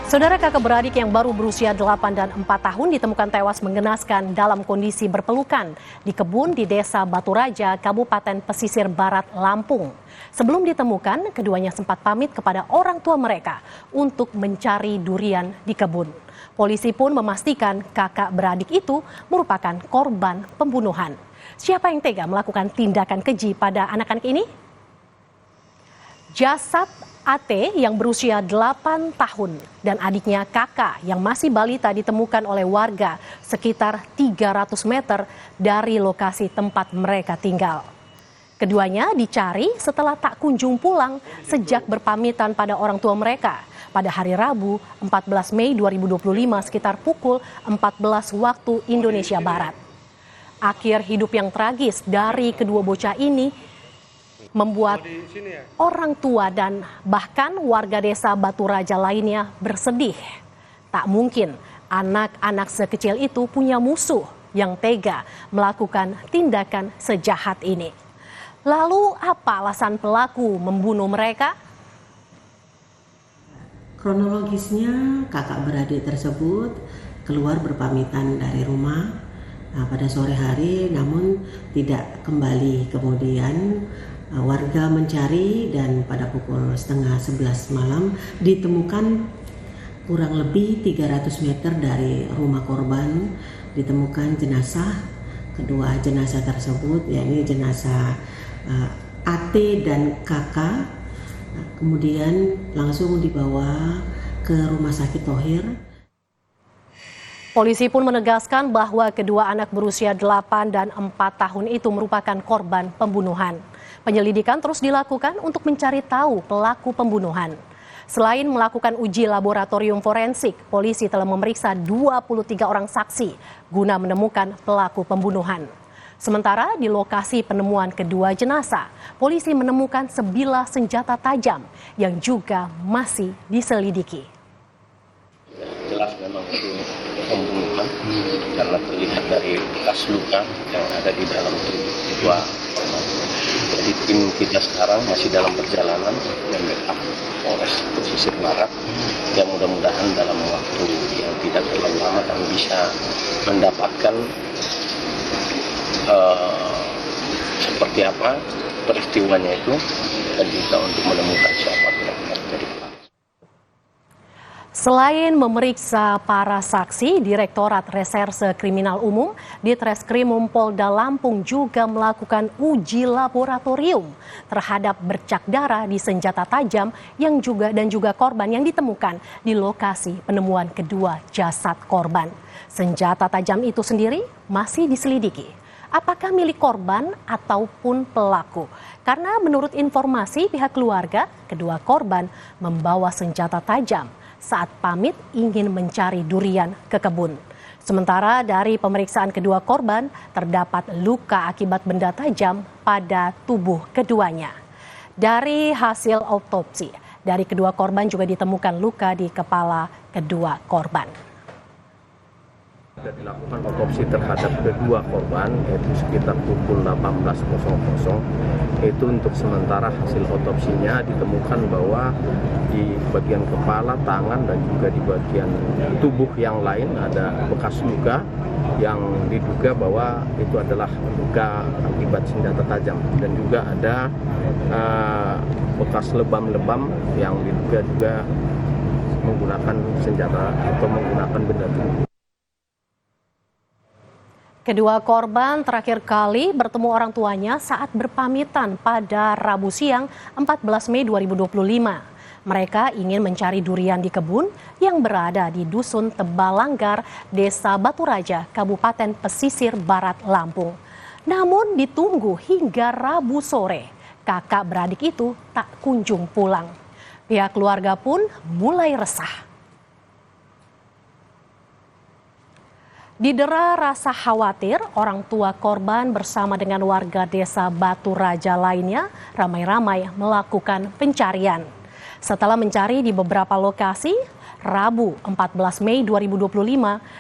Saudara kakak beradik yang baru berusia 8 dan 4 tahun ditemukan tewas mengenaskan dalam kondisi berpelukan di kebun di Desa Batu Raja, Kabupaten Pesisir Barat, Lampung. Sebelum ditemukan, keduanya sempat pamit kepada orang tua mereka untuk mencari durian di kebun. Polisi pun memastikan kakak beradik itu merupakan korban pembunuhan. Siapa yang tega melakukan tindakan keji pada anak-anak ini? Jasad AT yang berusia 8 tahun dan adiknya kakak yang masih balita ditemukan oleh warga sekitar 300 meter dari lokasi tempat mereka tinggal. Keduanya dicari setelah tak kunjung pulang sejak berpamitan pada orang tua mereka pada hari Rabu 14 Mei 2025 sekitar pukul 14 waktu Indonesia Barat. Akhir hidup yang tragis dari kedua bocah ini membuat orang tua dan bahkan warga desa Batu Raja lainnya bersedih. Tak mungkin anak-anak sekecil itu punya musuh yang tega melakukan tindakan sejahat ini. Lalu apa alasan pelaku membunuh mereka? Kronologisnya kakak beradik tersebut keluar berpamitan dari rumah pada sore hari namun tidak kembali. Kemudian warga mencari dan pada pukul setengah 11 malam ditemukan kurang lebih 300 meter dari rumah korban ditemukan jenazah. Kedua jenazah tersebut yakni jenazah AT dan kakak kemudian langsung dibawa ke rumah sakit Thohir. Polisi pun menegaskan bahwa kedua anak berusia 8 dan 4 tahun itu merupakan korban pembunuhan. Penyelidikan terus dilakukan untuk mencari tahu pelaku pembunuhan. Selain melakukan uji laboratorium forensik, polisi telah memeriksa 23 orang saksi guna menemukan pelaku pembunuhan. Sementara di lokasi penemuan kedua jenazah, polisi menemukan sebilah senjata tajam yang juga masih diselidiki. Jelas memang itu pembunuhan karena terlihat dari bekas luka yang ada di dalam tubuh kedua korban. Jadi tim kita sekarang masih dalam perjalanan dan backup Polres Pesisir Barat yang mudah-mudahan dalam waktu yang tidak terlalu lama kami bisa mendapatkan seperti apa peristiwanya itu dan juga untuk menemukan siapa yang terjadi. Selain memeriksa para saksi, Direktorat Reserse Kriminal Umum Ditreskrimum Polda Lampung juga melakukan uji laboratorium terhadap bercak darah di senjata tajam yang juga korban yang ditemukan di lokasi penemuan kedua jasad korban. Senjata tajam itu sendiri masih diselidiki. Apakah milik korban ataupun pelaku? Karena menurut informasi pihak keluarga, kedua korban membawa senjata tajam saat pamit ingin mencari durian ke kebun. Sementara dari pemeriksaan kedua korban terdapat luka akibat benda tajam pada tubuh keduanya. Dari hasil autopsi, dari kedua korban juga ditemukan luka di kepala kedua korban. Sudah dilakukan otopsi terhadap kedua korban yaitu sekitar pukul 18.00. Itu untuk sementara hasil otopsinya ditemukan bahwa di bagian kepala, tangan dan juga di bagian tubuh yang lain ada bekas luka yang diduga bahwa itu adalah luka akibat senjata tajam dan juga ada bekas lebam-lebam yang diduga juga menggunakan senjata atau menggunakan benda tubuh. Kedua korban terakhir kali bertemu orang tuanya saat berpamitan pada Rabu siang 14 Mei 2025. Mereka ingin mencari durian di kebun yang berada di Dusun Tebalanggar, Desa Batu Raja, Kabupaten Pesisir Barat, Lampung. Namun ditunggu hingga Rabu sore, kakak beradik itu tak kunjung pulang. Pihak keluarga pun mulai resah. Didera rasa khawatir, orang tua korban bersama dengan warga desa Batu Raja lainnya ramai-ramai melakukan pencarian. Setelah mencari di beberapa lokasi, Rabu 14 Mei 2025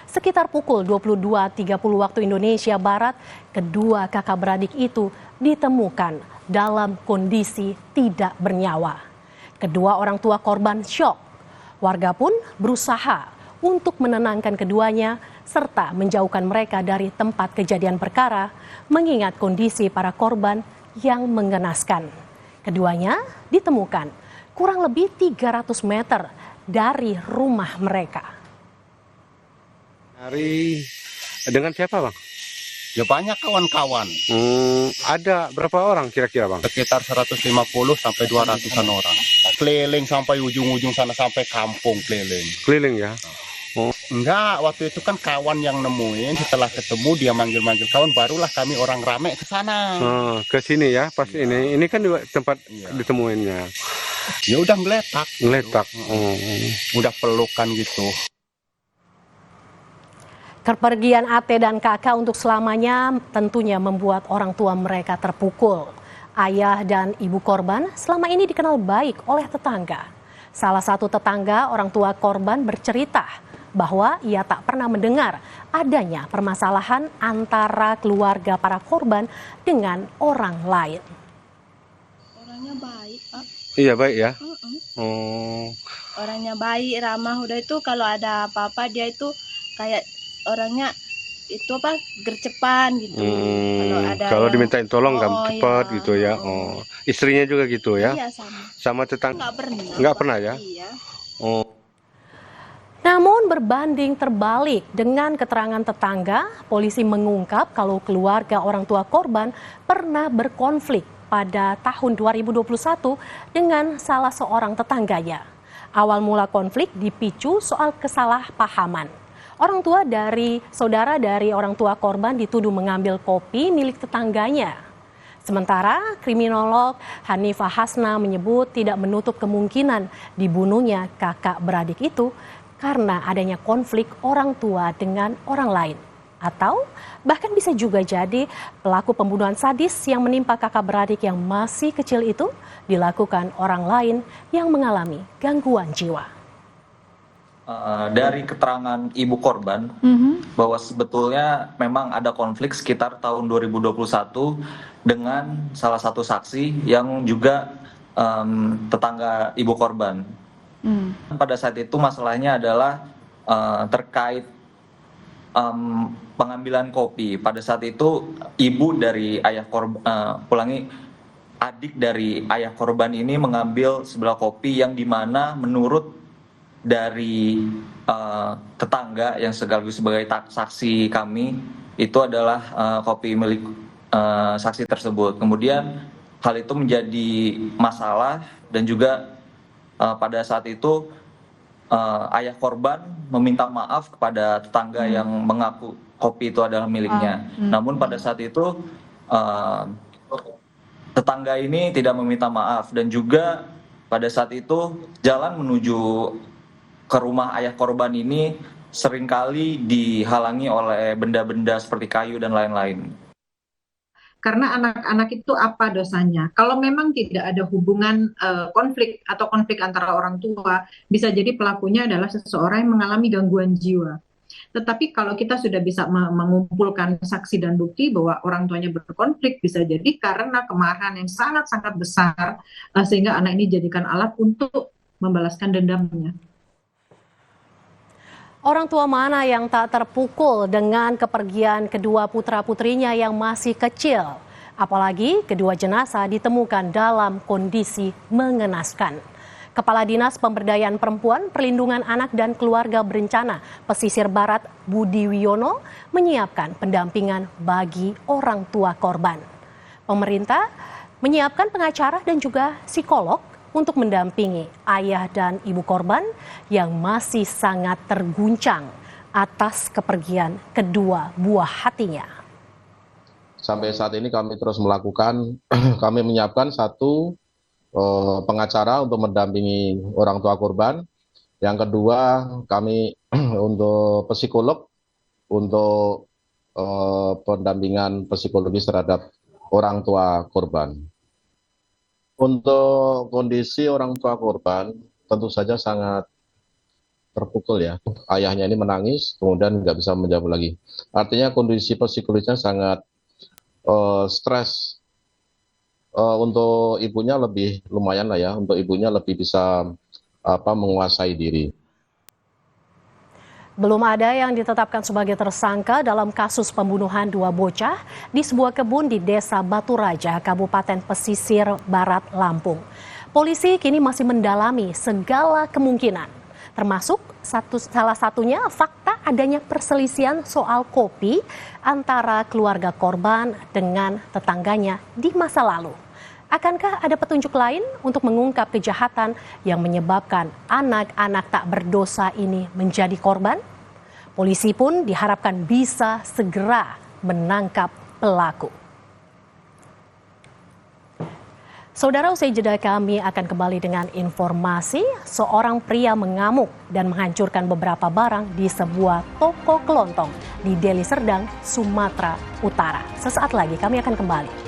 sekitar pukul 22.30 waktu Indonesia Barat, kedua kakak beradik itu ditemukan dalam kondisi tidak bernyawa. Kedua orang tua korban syok. Warga pun berusaha untuk menenangkan keduanya serta menjauhkan mereka dari tempat kejadian perkara, mengingat kondisi para korban yang mengenaskan. Keduanya ditemukan kurang lebih 300 meter dari rumah mereka. Hari dengan siapa, Bang? Ya banyak kawan-kawan, Ada berapa orang kira-kira, Bang? sekitar 150 sampai 200-an orang. Keliling sampai ujung-ujung sana, sampai kampung keliling. Keliling ya? Enggak, waktu itu kan kawan yang nemuin, setelah ketemu dia manggil-manggil kawan, barulah kami orang rame ke sana. Ke sini ya, pas ini kan juga tempat Iya. ditemuinnya. Ya udah ngeletak. Ngeletak. Udah pelukan gitu. Kepergian Ate dan kakak untuk selamanya tentunya membuat orang tua mereka terpukul. Ayah dan ibu korban selama ini dikenal baik oleh tetangga. Salah satu tetangga orang tua korban bercerita bahwa ia tak pernah mendengar adanya permasalahan antara keluarga para korban dengan orang lain. Orangnya baik, Pak. Iya, baik ya. Orangnya baik, ramah. Udah itu kalau ada apa-apa dia itu kayak orangnya itu apa gercepan gitu. Kalau dimintain tolong cepat iya. gitu ya. Istrinya juga gitu ya. Iya sama. Sama tetangga. Nggak Pernah ya. Iya. Namun berbanding terbalik dengan keterangan tetangga, polisi mengungkap kalau keluarga orang tua korban pernah berkonflik pada tahun 2021 dengan salah seorang tetangganya. Awal mula konflik dipicu soal kesalahpahaman. Saudara dari orang tua korban dituduh mengambil kopi milik tetangganya. Sementara kriminolog Hanifah Hasna menyebut tidak menutup kemungkinan dibunuhnya kakak beradik itu karena adanya konflik orang tua dengan orang lain. Atau bahkan bisa juga jadi pelaku pembunuhan sadis yang menimpa kakak beradik yang masih kecil itu dilakukan orang lain yang mengalami gangguan jiwa. Dari keterangan ibu korban bahwa sebetulnya memang ada konflik sekitar tahun 2021 dengan salah satu saksi yang juga tetangga ibu korban. Pada saat itu masalahnya adalah terkait pengambilan kopi. Pada saat itu ibu dari ayah korban, adik dari ayah korban ini mengambil sebelah kopi yang dimana menurut dari tetangga yang sekaligus sebagai saksi kami itu adalah kopi milik saksi tersebut. Kemudian hal itu menjadi masalah dan juga pada saat itu ayah korban meminta maaf kepada tetangga yang mengaku kopi itu adalah miliknya. Namun pada saat itu tetangga ini tidak meminta maaf dan juga pada saat itu jalan menuju ke rumah ayah korban ini seringkali dihalangi oleh benda-benda seperti kayu dan lain-lain. Karena anak-anak itu apa dosanya? Kalau memang tidak ada hubungan konflik atau konflik antara orang tua, bisa jadi pelakunya adalah seseorang yang mengalami gangguan jiwa. Tetapi kalau kita sudah bisa mengumpulkan saksi dan bukti bahwa orang tuanya berkonflik, bisa jadi karena kemarahan yang sangat-sangat besar, sehingga anak ini dijadikan alat untuk membalaskan dendamnya. Orang tua mana yang tak terpukul dengan kepergian kedua putra-putrinya yang masih kecil? Apalagi kedua jenazah ditemukan dalam kondisi mengenaskan. Kepala Dinas Pemberdayaan Perempuan, Perlindungan Anak dan Keluarga Berencana Pesisir Barat Budi Wiono menyiapkan pendampingan bagi orang tua korban. Pemerintah menyiapkan pengacara dan juga psikolog untuk mendampingi ayah dan ibu korban yang masih sangat terguncang atas kepergian kedua buah hatinya. Sampai saat ini kami terus melakukan, kami menyiapkan satu pengacara untuk mendampingi orang tua korban. Yang kedua, kami untuk psikolog untuk pendampingan psikologis terhadap orang tua korban. Untuk kondisi orang tua korban tentu saja sangat terpukul ya. Ayahnya ini menangis, kemudian nggak bisa menjawab lagi. Artinya kondisi psikologisnya sangat stres. Untuk ibunya lebih lumayan lah ya. Untuk ibunya lebih bisa menguasai diri. Belum ada yang ditetapkan sebagai tersangka dalam kasus pembunuhan 2 bocah di sebuah kebun di Desa Batu Raja, Kabupaten Pesisir Barat, Lampung. Polisi kini masih mendalami segala kemungkinan, termasuk salah satunya fakta adanya perselisihan soal kopi antara keluarga korban dengan tetangganya di masa lalu. Akankah ada petunjuk lain untuk mengungkap kejahatan yang menyebabkan anak-anak tak berdosa ini menjadi korban? Polisi pun diharapkan bisa segera menangkap pelaku. Saudara, usai jeda kami akan kembali dengan informasi seorang pria mengamuk dan menghancurkan beberapa barang di sebuah toko kelontong di Deli Serdang, Sumatera Utara. Sesaat lagi kami akan kembali.